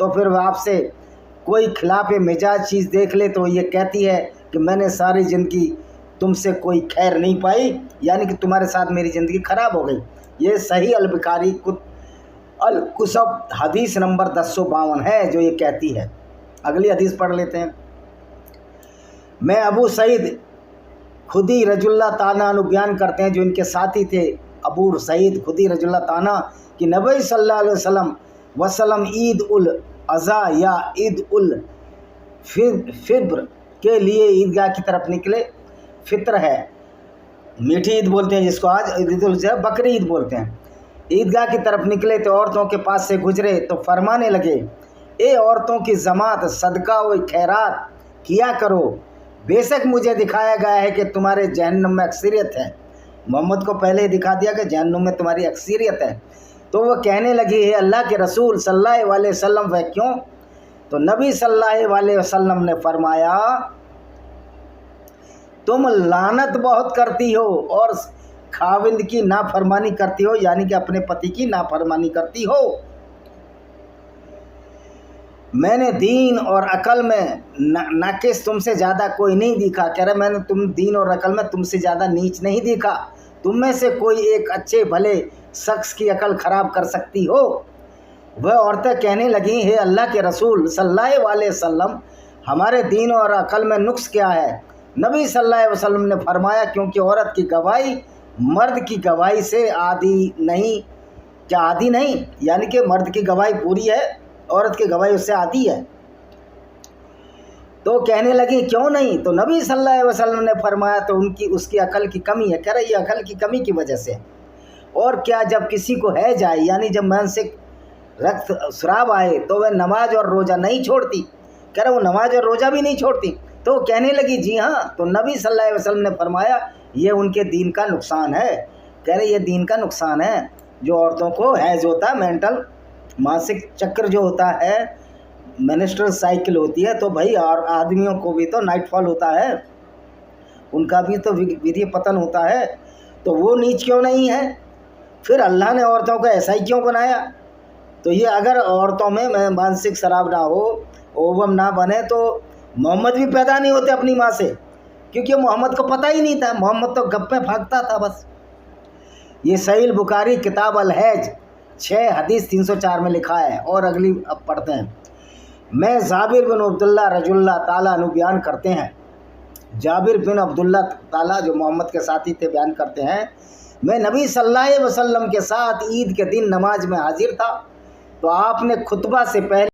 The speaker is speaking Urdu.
تو پھر وہ آپ سے کوئی خلاف مزاج چیز دیکھ لے تو یہ کہتی ہے کہ میں نے ساری زندگی تم سے کوئی خیر نہیں پائی، یعنی کہ تمہارے ساتھ میری زندگی خراب ہو گئی۔ یہ صحیح البخاری الکتب حدیث نمبر 1052 ہے جو یہ کہتی ہے۔ اگلی حدیث پڑھ لیتے ہیں۔ میں ابو سعید خدری رضی اللہ تعالیٰ عنہ بیان کرتے ہیں، جو ان کے ساتھی تھے ابو سعید خدری رضی اللہ تعالیٰ، کہ نبی صلی اللہ علیہ وسلم عید الاضحیٰ یا عید الفطر کے لیے عیدگاہ کی طرف نکلے۔ فطر ہے میٹھی عید بولتے ہیں جس کو آج عید الاضحیٰ بکری عید بولتے ہیں۔ عیدگاہ کی طرف نکلے تو عورتوں کے پاس سے گزرے تو فرمانے لگے، اے عورتوں کی جماعت، صدقہ و خیرات کیا کرو، بے شک مجھے دکھایا گیا ہے کہ تمہارے جہنم میں اکثریت ہے۔ محمد کو پہلے دکھا دیا کہ جہنم میں تمہاری اکثریت ہے۔ تو وہ کہنے لگی، ہے اللہ کے رسول صلی اللہ علیہ وسلم، وہ کیوں؟ تو نبی صلی اللہ علیہ وسلم نے فرمایا، تم لعنت بہت کرتی ہو اور خاوند کی نافرمانی کرتی ہو، یعنی کہ اپنے پتی کی نافرمانی کرتی ہو۔ میں نے دین اور عقل میں ناقص تم سے زیادہ کوئی نہیں دیکھا۔ کہہ رہے میں نے دین اور عقل میں تم سے زیادہ نیچ نہیں دیکھا۔ تم میں سے کوئی ایک اچھے بھلے شخص کی عقل خراب کر سکتی ہو۔ وہ عورتیں کہنے لگیں، ہے اللہ کے رسول صلی اللہ علیہ وسلم، ہمارے دین اور عقل میں نقص کیا ہے؟ نبی صلی اللہ علیہ وسلم نے فرمایا، کیونکہ عورت کی گواہی مرد کی گواہی سے عادی نہیں۔ کیا عادی نہیں؟ یعنی کہ مرد کی گواہی پوری ہے، عورت کی گواہی اس سے عادی ہے۔ تو کہنے لگی کیوں نہیں؟ تو نبی صلی اللہ علیہ وسلم نے فرمایا، تو اس کی عقل کی کمی ہے۔ کہہ رہی ہے عقل کی کمی کی وجہ سے۔ اور کیا جب کسی کو ہے جائے، یعنی جب منسک رقت سراب آئے تو وہ نماز اور روزہ نہیں چھوڑتی؟ کہہ رہے وہ نماز اور روزہ بھی نہیں چھوڑتی۔ تو کہنے لگی جی ہاں۔ تو نبی صلی اللہ علیہ وسلم نے فرمایا، یہ ان کے دین کا نقصان ہے۔ کہہ رہے یہ دین کا نقصان ہے۔ جو عورتوں کو حیض ہوتا ہے، مینٹل ماسک چکر جو ہوتا ہے، منسٹرل سائیکل ہوتی ہے، تو بھائی اور آدمیوں کو بھی تو نائٹ فال ہوتا ہے، ان کا بھی تو ویریہ پتن ہوتا ہے، تو وہ نیچ کیوں نہیں ہے؟ پھر اللہ نے عورتوں کو ایسا ہی کیوں بنایا؟ تو یہ اگر عورتوں میں مانسک شراب نہ ہو، اوبم نہ بنے، تو محمد بھی پیدا نہیں ہوتے اپنی ماں سے، کیونکہ محمد کو پتہ ہی نہیں تھا، محمد تو گپ میں پھانکتا تھا بس۔ یہ صحیح البخاری کتاب الحیض 6 حدیث 304 میں لکھا ہے۔ اور اگلی اب پڑھتے ہیں۔ میں جابر بن عبداللہ رضی اللہ تعالیٰ عنہ بیان کرتے ہیں، جابر بن عبداللہ تعالیٰ جو محمد کے ساتھی تھے بیان کرتے ہیں، میں نبی صلی اللہ علیہ وسلم کے ساتھ عید کے دن نماز میں حاضر تھا، تو آپ نے خطبہ سے پہلے